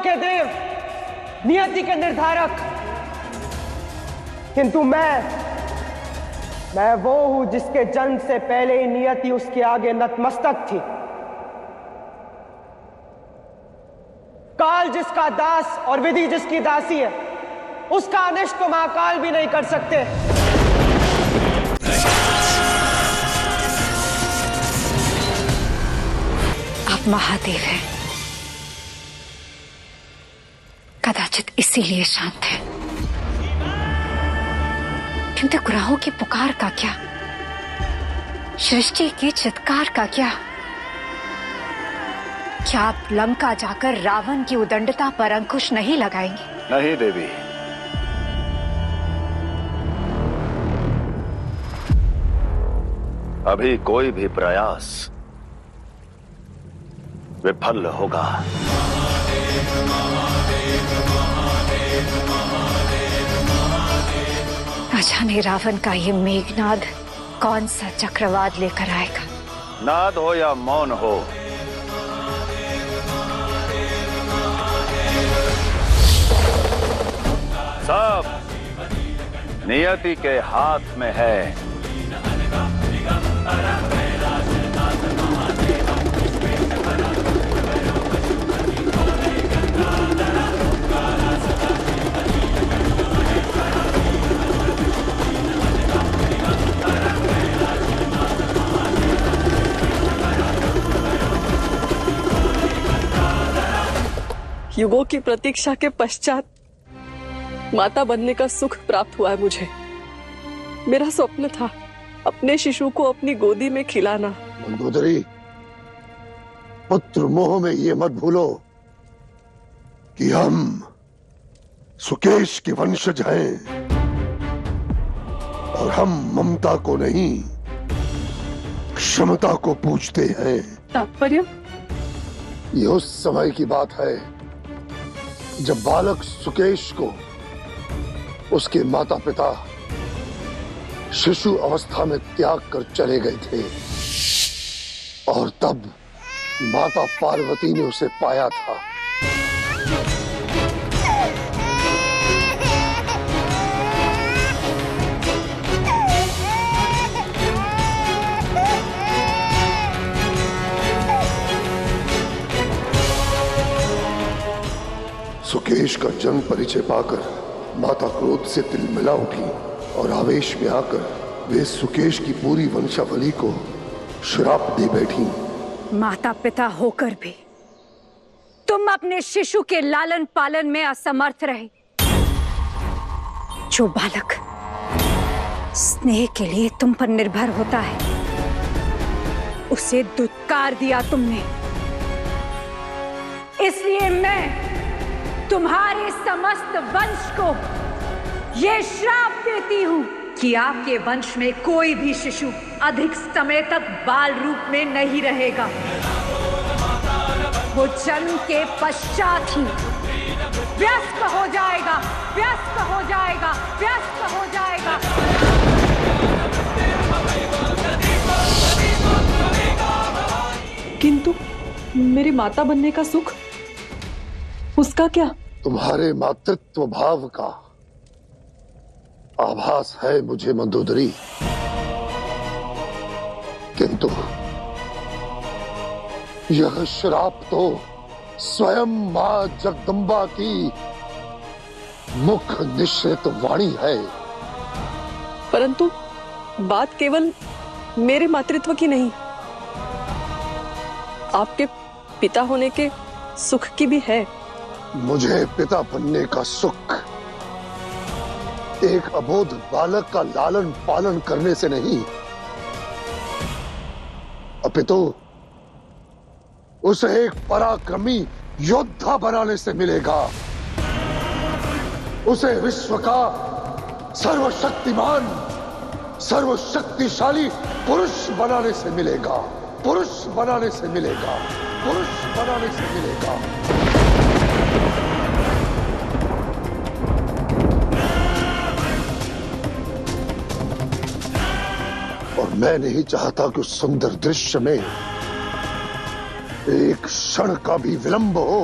के देव, नियति के निर्धारक। किंतु मैं वो हूं जिसके जन्म से पहले ही नियति उसके आगे नतमस्तक थी। काल जिसका दास और विधि जिसकी दासी है, उसका अनिष्ट तो महाकाल भी नहीं कर सकते। आप महादेव हैं, कदाचित इसीलिए शांत है। किंतु ग्रहों की पुकार का क्या, सृष्टि के चित्कार का क्या आप लंका जाकर रावण की उदंडता पर अंकुश नहीं लगाएंगे? नहीं देवी, अभी कोई भी प्रयास विफल होगा। न जाने रावण का ये मेघनाद कौन सा चक्रवात लेकर आएगा। नाद हो या मौन हो, सब नियति के हाथ में है। युगों की प्रतीक्षा के पश्चात माता बनने का सुख प्राप्त हुआ है मुझे। मेरा स्वप्न था अपने शिशु को अपनी गोदी में खिलाना। मंदोदरी, पुत्र मोह में ये मत भूलो कि हम सुकेश के वंशज हैं और हम ममता को नहीं, क्षमता को पूजते हैं। तात्पर्य? ये उस समय की बात है जब बालक सुकेश को उसके माता पिता शिशु अवस्था में त्याग कर चले गए थे और तब माता पार्वती ने उसे पाया था। सुकेश का जन्म परिचय पाकर माता क्रोध से तिलमिला उठी और आवेश में आकर वे सुकेश की पूरी वंशावली को श्राप दे बैठी। माता पिता होकर भी तुम अपने शिशु के लालन पालन में असमर्थ रहे। जो बालक स्नेह के लिए तुम पर निर्भर होता है, उसे दुत्कार दिया तुमने। इसलिए मैं तुम्हारे समस्त वंश को ये श्राप देती हूँ कि आपके वंश में कोई भी शिशु अधिक समय तक बाल रूप में नहीं रहेगा। वो जन्म के पश्चात ही व्यस्त हो जाएगा, व्यस्त हो जाएगा, व्यस्त हो जाएगा। किंतु मेरी माता बनने का सुख, उसका क्या? तुम्हारे मातृत्व भाव का आभास है मुझे मंदोदरी, किंतु यह श्राप तो स्वयं मां जगदम्बा की मुख निश्रित वाणी है। परंतु बात केवल मेरे मातृत्व की नहीं, आपके पिता होने के सुख की भी है। मुझे पिता बनने का सुख एक अबोध बालक का लालन पालन करने से नहीं, अपितु उसे एक पराक्रमी योद्धा बनाने से मिलेगा। उसे विश्व का सर्वशक्तिमान, सर्वशक्तिशाली पुरुष बनाने से मिलेगा, पुरुष बनाने से मिलेगा, पुरुष बनाने से मिलेगा। और मैं नहीं चाहता कि उस सुंदर दृश्य में एक क्षण का भी विलंब हो।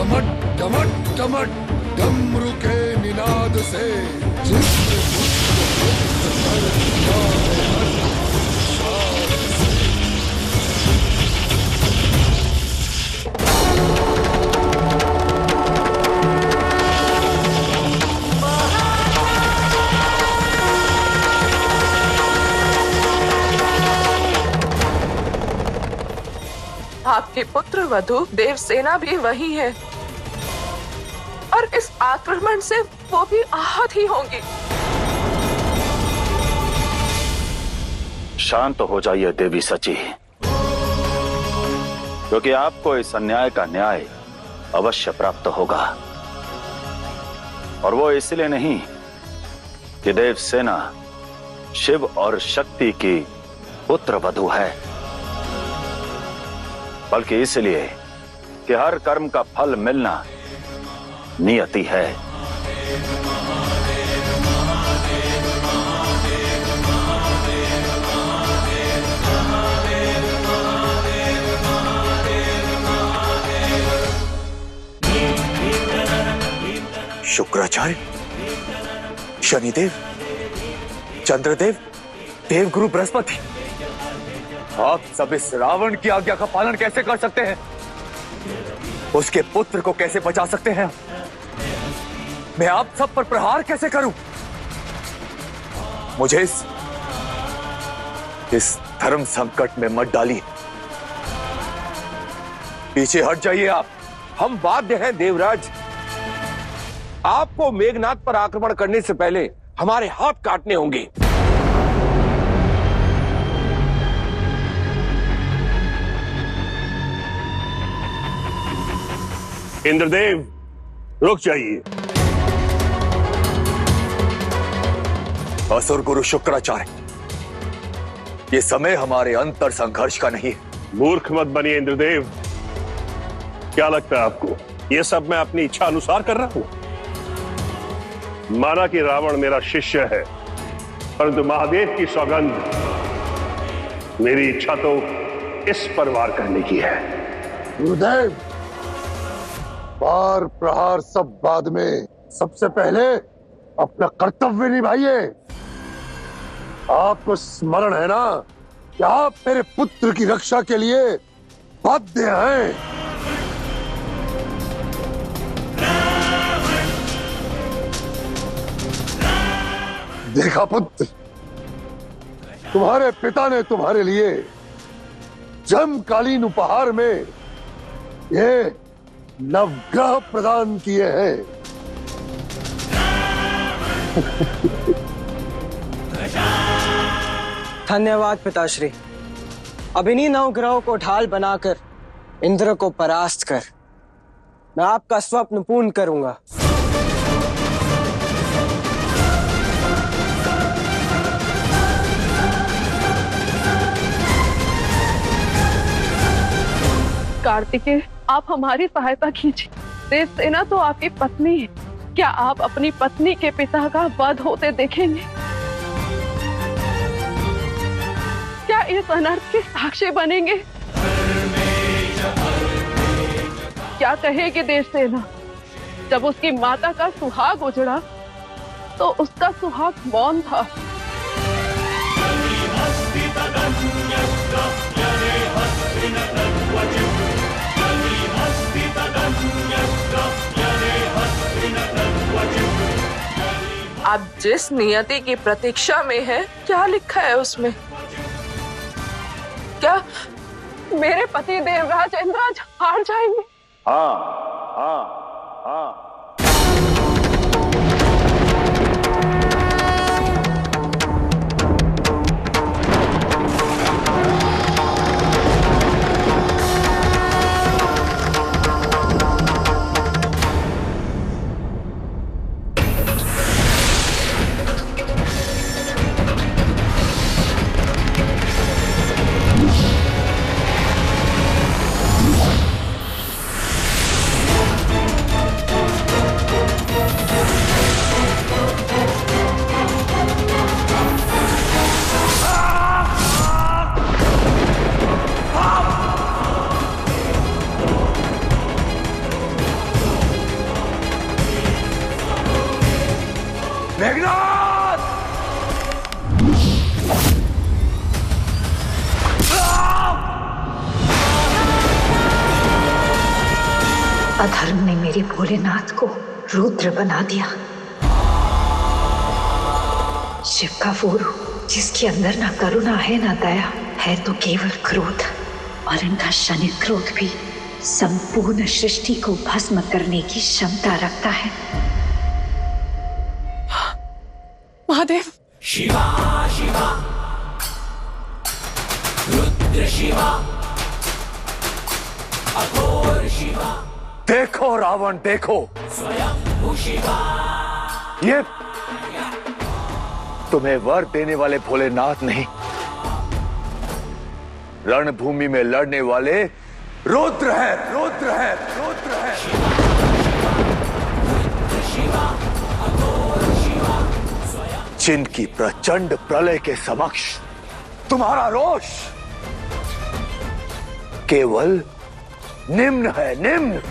डमट डमट डमट डमरू के निनाद से आपके पुत्र वधु देवसेना भी वही है और इस आक्रमण से वो भी आहत ही होंगी। शांत हो जाइए देवी सची, क्योंकि आपको इस अन्याय का न्याय अवश्य प्राप्त होगा। और वो इसलिए नहीं कि देवसेना शिव और शक्ति की पुत्र वधु है, बल्कि इसलिए कि हर कर्म का फल मिलना नियति है। शुक्राचार्य, शनिदेव, चंद्रदेव, देवगुरु बृहस्पति, आप सब इस रावण की आज्ञा का पालन कैसे कर सकते हैं? उसके पुत्र को कैसे बचा सकते हैं? मैं आप सब पर प्रहार कैसे करूं? मुझे इस धर्म संकट में मत डालिए। पीछे हट जाइए आप। हम बाध्य हैं देवराज। आपको मेघनाथ पर आक्रमण करने से पहले हमारे हाथ काटने होंगे। इंद्रदेव, रुक जाइए। असुर गुरु शुक्राचार्य, ये समय हमारे अंतर संघर्ष का नहीं है। मूर्ख मत बनिए इंद्रदेव। क्या लगता है आपको ये सब मैं अपनी इच्छा अनुसार कर रहा हूं? माना कि रावण मेरा शिष्य है, परंतु महादेव की सौगंध, मेरी इच्छा तो इस पर वार करने की है। गुरुदेव, वार प्रहार सब बाद में, सबसे पहले अपना कर्तव्य निभाइए। आपको स्मरण है ना कि आप मेरे पुत्र की रक्षा के लिए बाध्य हैं। देखा पुत्र, तुम्हारे पिता ने तुम्हारे लिए जमकालीन उपहार में ये नवग्रह प्रदान किए हैं। धन्यवाद पिताश्री। अब इन्हीं नवग्रहों को ढाल बनाकर इंद्र को परास्त कर मैं आपका स्वप्न पूर्ण करूंगा। कार्तिकेय, आप हमारी सहायता कीजिए। देवसेना तो आपकी पत्नी है। क्या आप अपनी पत्नी के पिता का वध होते देखेंगे? क्या इस अनर्थ के साक्षी बनेंगे? क्या कहेगी देवसेना जब उसकी माता का सुहाग उजड़ा तो उसका सुहाग मौन था। आप जिस नियति की प्रतीक्षा में है, क्या लिखा है उसमें? क्या मेरे पति देवराज इंद्राज हार जाएंगे? हाँ हाँ हाँ। अधर्म ने मेरे भोलेनाथ को रुद्र बना दिया। शिव का वो रूप जिसके अंदर ना करुणा है ना दया है, तो केवल क्रोध, और इनका शनि क्रोध भी संपूर्ण सृष्टि को भस्म करने की क्षमता रखता है। महादेव। शिवा शिवा रुद्र शिवा अघोर शिवा। देखो रावण देखो, स्वयं शिवा। ये तुम्हें वर देने वाले भोलेनाथ नहीं, रणभूमि में लड़ने वाले रुद्र है, रुद्र है, रुद्र है। जिनकी प्रचंड प्रलय के समक्ष तुम्हारा रोष केवल निम्न है, निम्न।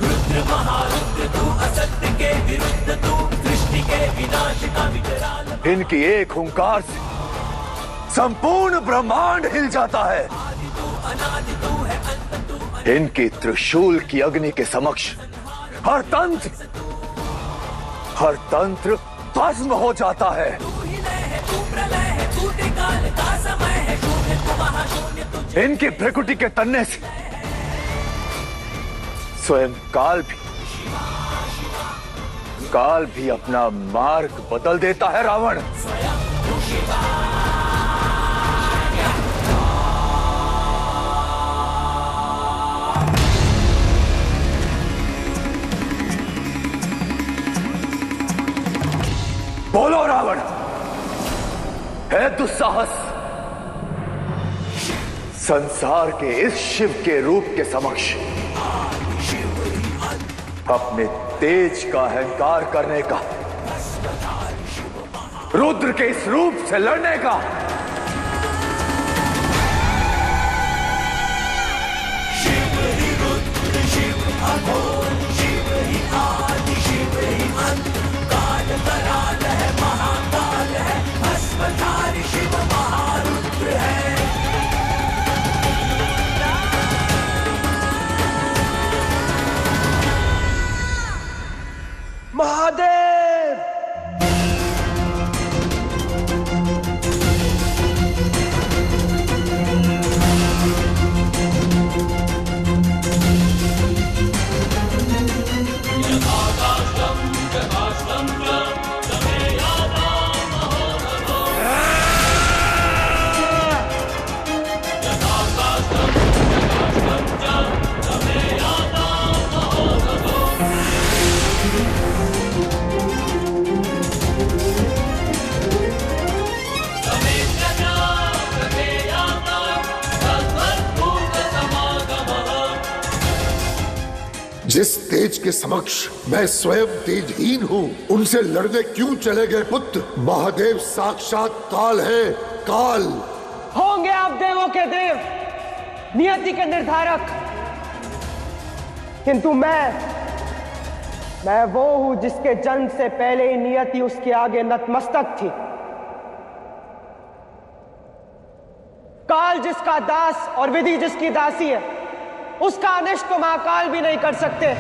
रुद्र महारुद्र तू, असत्य के विरुद्ध तू, सृष्टि के विनाश का विकराल। इनकी एक हुंकार से संपूर्ण ब्रह्मांड हिल जाता है। इनकी त्रिशूल की अग्नि के समक्ष हर तंत्र भस्म हो जाता है। इनकी भ्रिकुटी के तन्ने से स्वयं काल भी अपना मार्ग बदल देता है रावण। बोलो रावण, है दुस्साहस संसार के इस शिव के रूप के समक्ष अपने तेज का अहंकार करने का, रुद्र के इस रूप से लड़ने का। शिव ही रुद्र शिव अघोर, शिव ही आदि शिव ही अंत, काल कराल है महाकाल है, भस्मधारी शिव महारुद्र है। महादेव। जिस तेज के समक्ष मैं स्वयं तेजहीन हूँ, उनसे लड़ने क्यों चले गए पुत्र? महादेव साक्षात काल है, काल। होंगे आप देवों के देव, नियति के निर्धारक, किंतु मैं वो हूं जिसके जन्म से पहले ही नियति उसके आगे नतमस्तक थी। काल जिसका दास और विधि जिसकी दासी है, उसका अनिष्ट तो महाकाल भी नहीं कर सकते।